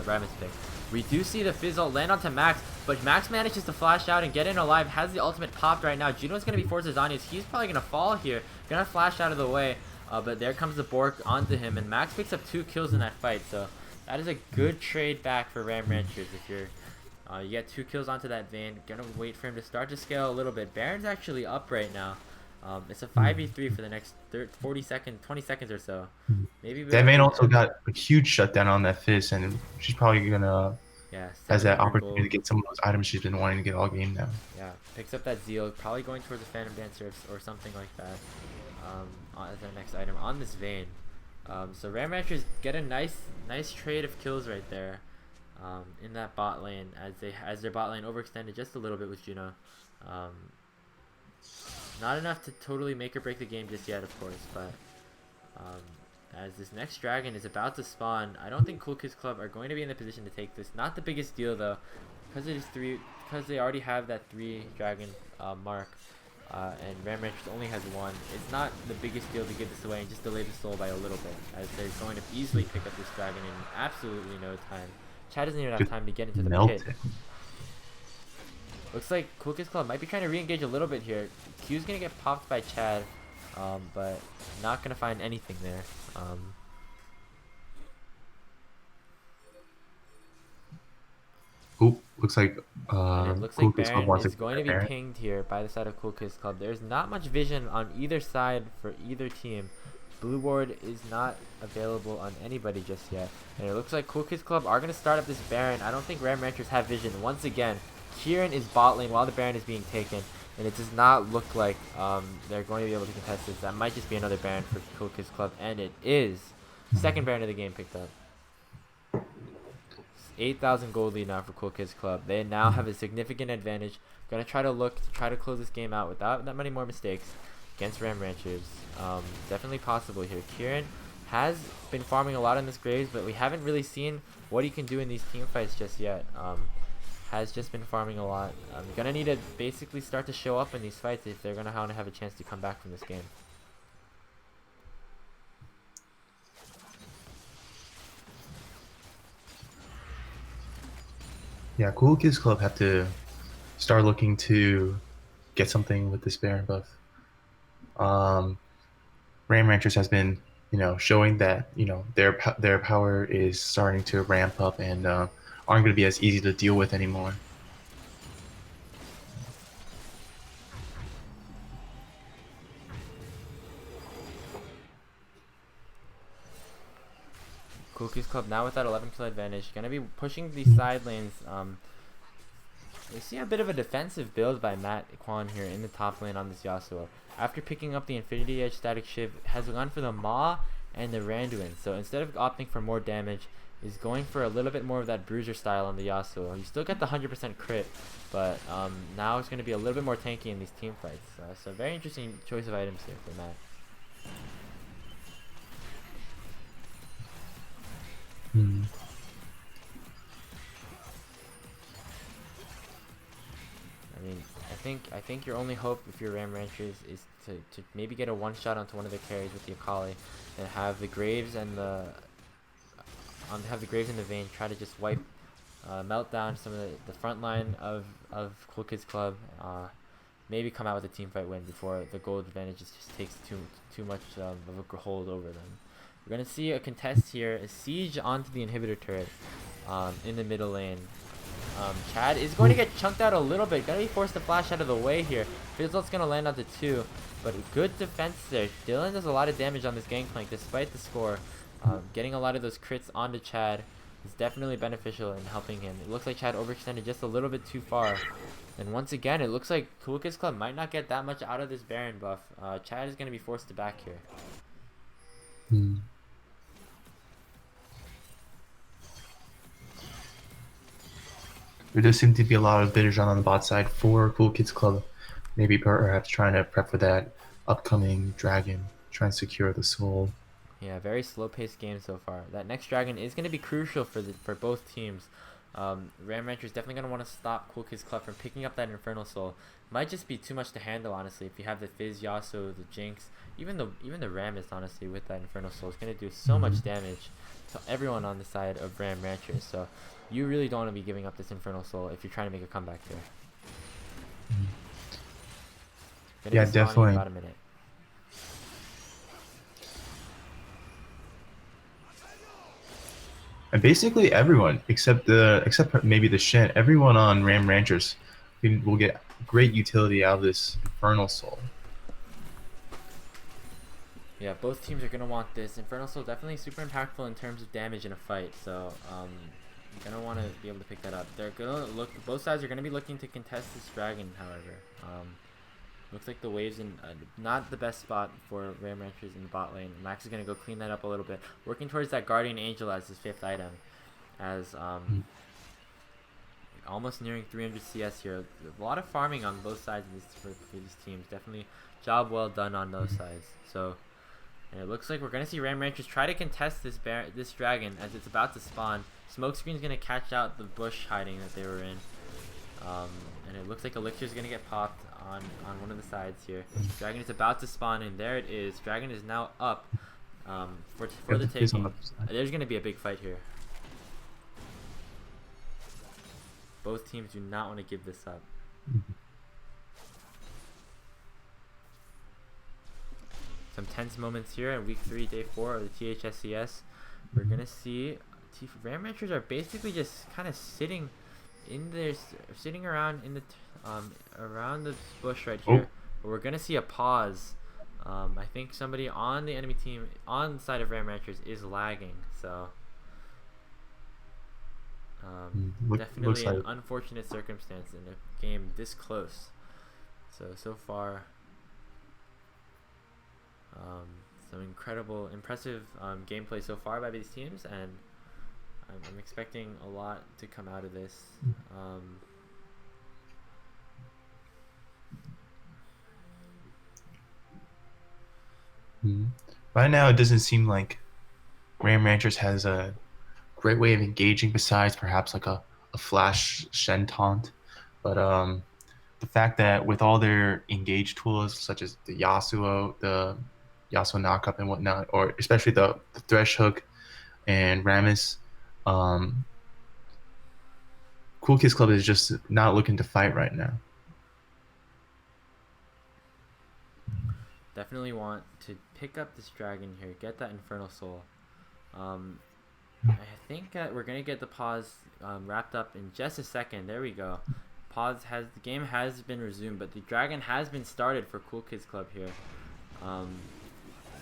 Rammus pick. We do see the Fizzle land onto Max, but Max manages to flash out and get in alive, has the ultimate popped right now. Juno's going to be forced to Zhonya's. He's probably going to fall here, going to flash out of the way, but there comes the Bork onto him, and Max picks up 2 kills in that fight, so that is a good trade back for Ram Ranchers. If you get 2 kills onto that Vayne, going to wait for him to start to scale a little bit. Baron's actually up right now. It's a 5v3 for the next 20 seconds or so. Maybe that Vayne also got a huge shutdown on that Fizz, and she's probably gonna has that opportunity to get some of those items she's been wanting to get all game now. Yeah, picks up that Zeal, probably going towards a Phantom Dancer or something like that as their next item on this Vayne. So Ram Ranchers get a nice trade of kills right there in that bot lane as their bot lane overextended just a little bit with Juno. Not enough to totally make or break the game just yet, of course, but as this next dragon is about to spawn, I don't think Cool Kids Club are going to be in the position to take this. Not the biggest deal though, because they already have that 3 dragon mark, and Ram Ranchers only has 1. It's not the biggest deal to give this away and just delay the soul by a little bit, as they're going to easily pick up this dragon in absolutely no time. Chad doesn't even have time to get into the pit. Looks like Cool Kids Club might be trying to re-engage a little bit here. Q's gonna get popped by Chad, but not gonna find anything there. Looks like Cool Baron is going to be pinged here by the side of Cool Kids Club. There's not much vision on either side for either team. Blue ward is not available on anybody just yet, and it looks like Cool Kids Club are gonna start up this Baron. I don't think Ram Ranchers have vision once again. Kieran is bot lane while the Baron is being taken, and it does not look like they're going to be able to contest this. That might just be another Baron for Cool Kids Club, and it is. Second Baron of the game picked up. 8,000 gold lead now for Cool Kids Club. They now have a significant advantage. Gonna try to close this game out without that many more mistakes against Ram Ranchers. Definitely possible here. Kieran has been farming a lot in this Graves, but we haven't really seen what he can do in these team fights just yet. Has just been farming a lot. Gonna need to basically start to show up in these fights if they're gonna have a chance to come back from this game. Yeah, Cool Kids Club have to start looking to get something with this Baron buff. Ram Ranchers has been, showing that their power is starting to ramp up and aren't going to be as easy to deal with anymore. Cool Kids Club now with that 11 kill advantage, gonna be pushing these side lanes. We see a bit of a defensive build by Matt Quan here in the top lane on this Yasuo. After picking up the Infinity Edge Static Shiv, has gone for the Maw and the Randuin. So instead of opting for more damage, is going for a little bit more of that bruiser style on the Yasuo. You still get the 100% crit, but now it's going to be a little bit more tanky in these team fights. So very interesting choice of items here for Matt. I mean, I think your only hope if you're Ram Ranchers is to maybe get a one shot onto one of the carries with the Akali, and have the Graves and the Vayne try to just wipe, melt down some of the front line of Cool Kids Club. Maybe come out with a team fight win before the gold advantage just takes too much of a hold over them. We're gonna see a contest here, a siege onto the inhibitor turret in the middle lane. Chad is going to get chunked out a little bit, gonna be forced to flash out of the way here. Fizzle's gonna land onto 2, but good defense there. Dylan does a lot of damage on this gangplank despite the score. Getting a lot of those crits onto Chad is definitely beneficial in helping him. It looks like Chad overextended just a little bit too far. And once again, it looks like Cool Kids Club might not get that much out of this Baron buff. Chad is gonna be forced to back here. There does seem to be a lot of bidders on the bot side for Cool Kids Club. Maybe perhaps trying to prep for that upcoming dragon, trying to secure the soul. Yeah, very slow-paced game so far. That next dragon is going to be crucial for both teams. Ram Rancher is definitely going to want to stop Cool Kids Club from picking up that Infernal Soul. Might just be too much to handle, honestly. If you have the Fizz, Yasuo, the Jinx, even the Ram is honestly with that Infernal Soul. It's going to do so much damage to everyone on the side of Ram Ranchers. So you really don't want to be giving up this Infernal Soul if you're trying to make a comeback here. Yeah, definitely. About a minute. And basically everyone, except maybe the Shen, everyone on Ram Ranchers will get great utility out of this Infernal Soul. Yeah, both teams are going to want this. Infernal Soul definitely super impactful in terms of damage in a fight, so you're going to want to be able to pick that up. They're going to look, both sides are going to be looking to contest this dragon, however. Looks like the wave's in not the best spot for Ram Ranchers in the bot lane. Max is going to go clean that up a little bit. Working towards that Guardian Angel as his 5th item. As almost nearing 300 CS here. A lot of farming on both sides of this, for these teams. Definitely job well done on those sides. So, and it looks like we're going to see Ram Ranchers try to contest this dragon as it's about to spawn. Smokescreen's going to catch out the bush hiding that they were in. And it looks like Elixir's going to get popped on one of the sides here. Dragon is about to spawn, and there it is. Dragon is now up for the taking. There's going to be a big fight here. Both teams do not want to give this up. Some tense moments here in week 3, day 4 of the THSCS. We're going to see Ram Ranchers are basically just kind of sitting around in the around the bush right here. But we're gonna see a pause. I think somebody on the enemy team on the side of Ram Ranchers is lagging, so definitely an unfortunate circumstance in a game this close. So far, some impressive gameplay so far by these teams, and I'm expecting a lot to come out of this. Right now, it doesn't seem like Ram Ranchers has a great way of engaging besides perhaps like a flash Shen taunt. But the fact that with all their engage tools, such as the Yasuo knockup and whatnot, or especially the Thresh Hook and Rammus, Cool Kids Club is just not looking to fight right now. Definitely want to pick up this dragon here, get that Infernal Soul. I think we're gonna get the pause wrapped up in just a second. There we go. The game has been resumed, but the dragon has been started for Cool Kids Club here.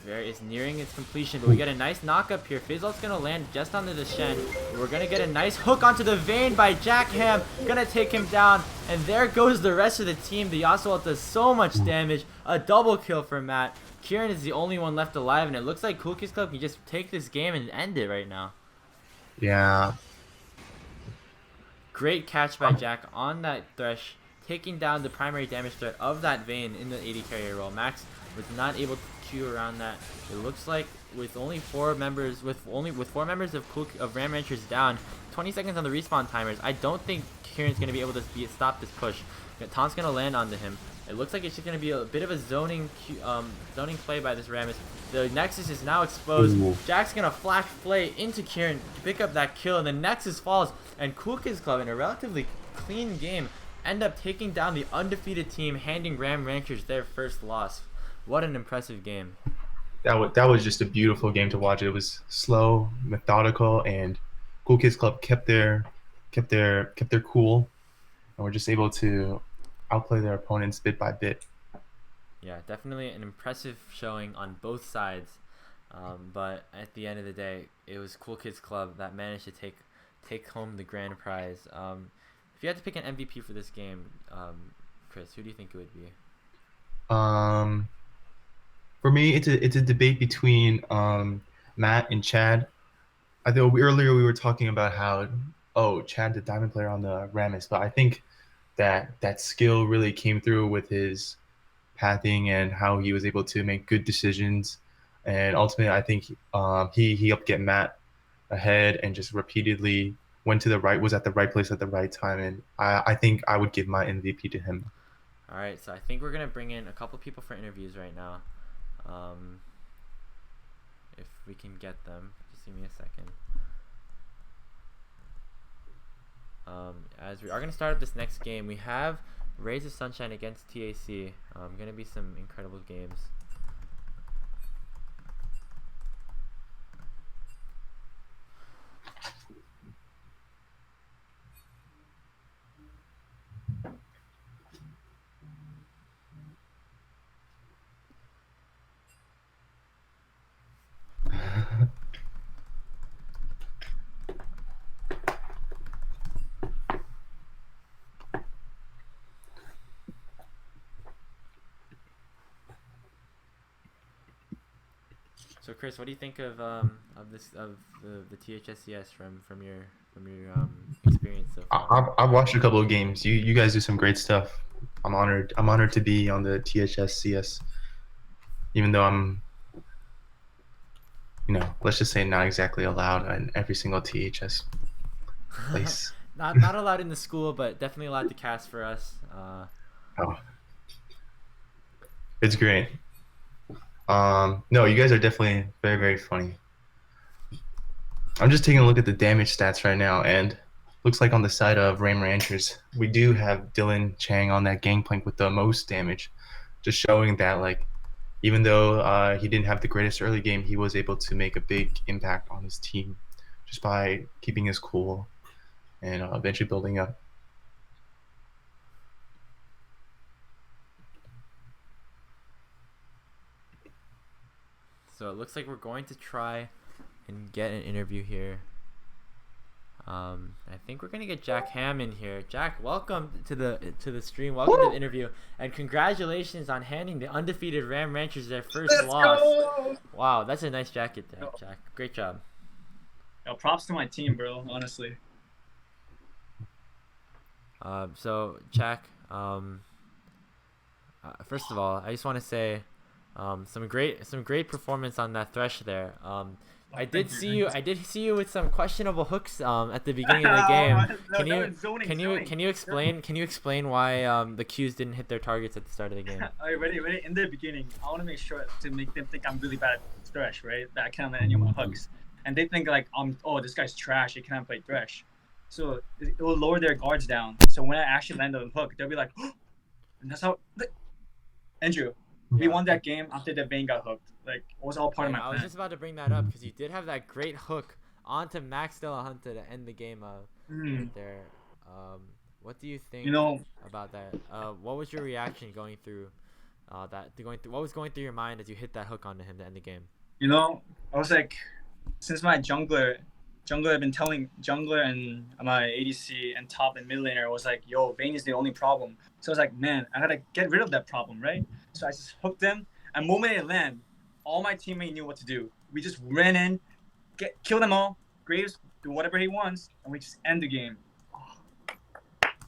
Is nearing its completion, but we get a nice knock up here. Fizzle's gonna land just onto the Shen. We're gonna get a nice hook onto the Vayne by Jack Ham, gonna take him down, and there goes the rest of the team. The Yasuo does so much damage. A double kill for Matt. Kieran is the only one left alive, and it looks like Cool Kids Club can just take this game and end it right now. Yeah. Great catch by Jack on that Thresh, taking down the primary damage threat of that Vayne in the AD carrier role. Max was not able to queue around that. It looks like with only four members of Ram Ranchers down, 20 seconds on the respawn timers, I don't think Kieran's gonna be able to stop this push. Taunt's gonna land onto him. It looks like it's just gonna be a bit of a zoning play by this Rammus. The Nexus is now exposed. Ooh. Jack's gonna flash play into Kieran to pick up that kill, and the Nexus falls. And Cool Kids Club, in a relatively clean game, end up taking down the undefeated team, handing Ram Ranchers their first loss. What an impressive game. That was just a beautiful game to watch. It was slow, methodical, and Cool Kids Club kept their cool, and were just able to outplay their opponents bit by bit. Yeah, definitely an impressive showing on both sides. But at the end of the day, it was Cool Kids Club that managed to take home the grand prize. If you had to pick an MVP for this game, Chris, who do you think it would be? For me, it's a debate between Matt and Chad. I think earlier we were talking about how Chad, the diamond player on the Rammus, but I think that skill really came through with his pathing and how he was able to make good decisions. And ultimately, I think he helped get Matt ahead and just repeatedly was at the right place at the right time. And I think I would give my MVP to him. All right, so I think we're gonna bring in a couple people for interviews right now. If we can get them, just give me a second. As we are gonna start up this next game, we have Rays of Sunshine against TAC. Gonna be some incredible games. So Chris, what do you think of the THSCS from your experience so far? I've watched a couple of games. You guys do some great stuff. I'm honored to be on the THSCS, even though I'm, let's just say not exactly allowed in every single THS place. not allowed in the school, but definitely allowed to cast for us. It's great. No, you guys are definitely very, very funny. I'm just taking a look at the damage stats right now, and looks like on the side of Ram Ranchers, we do have Dylan Chang on that Gangplank with the most damage, just showing that, even though he didn't have the greatest early game, he was able to make a big impact on his team just by keeping his cool and eventually building up. So it looks like we're going to try and get an interview here. I think we're gonna get Jack Ham in here. Jack, welcome to the stream. Welcome to the interview, and congratulations on handing the undefeated Ram Ranchers their first loss. Go! Wow, that's a nice jacket there, Jack. Great job. Yo, props to my team, bro. Honestly. So Jack, first of all, I just want to say, some great performance on that Thresh there. I did see you with some questionable hooks at the beginning of the game. Can you explain why the Qs didn't hit their targets at the start of the game? Alright, ready. In the beginning, I want to make sure to make them think I'm really bad at Thresh, right? That I can't land any of my hooks, and they think this guy's trash. He can't play Thresh, so it will lower their guards down. So when I actually land a hook, they'll be like, oh! And that's how. Andrew, we won that game after the Vayne got hooked. It was all part of my plan. I was just about to bring that up because you did have that great hook onto Max Delahunta to end the game right there. What do you think about that? What was your reaction going through what was going through your mind as you hit that hook onto him to end the game? You know, I was like, since my jungler had been telling jungler and my ADC and top and mid laner was like, yo, Vayne is the only problem. So I was like, man, I gotta get rid of that problem, right? So I just hooked them. And the moment it landed, all my teammates knew what to do. We just ran in, kill them all. Graves do whatever he wants, and we just end the game.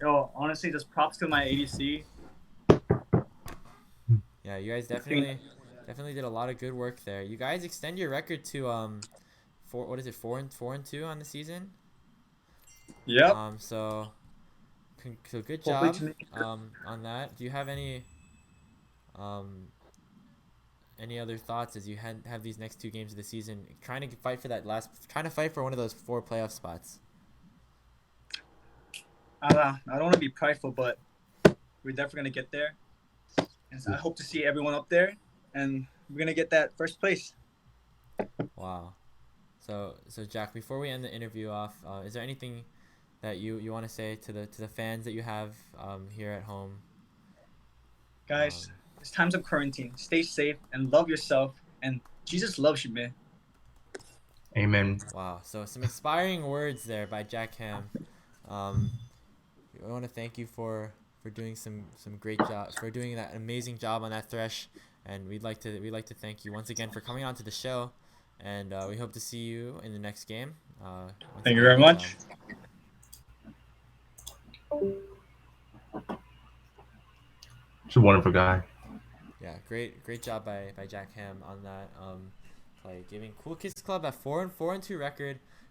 Yo, honestly, just props to my ADC. Yeah, you guys definitely did a lot of good work there. You guys extend your record to 4-2 on the season. Yep. So good Hopefully job to make- on that. Do you have any other thoughts as you have these next 2 games of the season, trying to fight for one of those 4 playoff spots? I don't want to be prideful, but we're definitely gonna get there. And so I hope to see everyone up there, and we're gonna get that first place. Wow. So Jack, before we end the interview off, is there anything that you want to say to the fans that you have here at home? Guys, it's times of quarantine. Stay safe and love yourself, and Jesus loves you, man. Amen. Wow. So some inspiring words there by Jack Ham. I want to thank you for doing some great job, for doing that amazing job on that Thresh, and we'd like to thank you once again for coming on to the show, and we hope to see you in the next game. Thank you very much. He's a wonderful guy. Yeah, great job by Jack Ham on that play, giving Cool Kids Club a 4-2 record.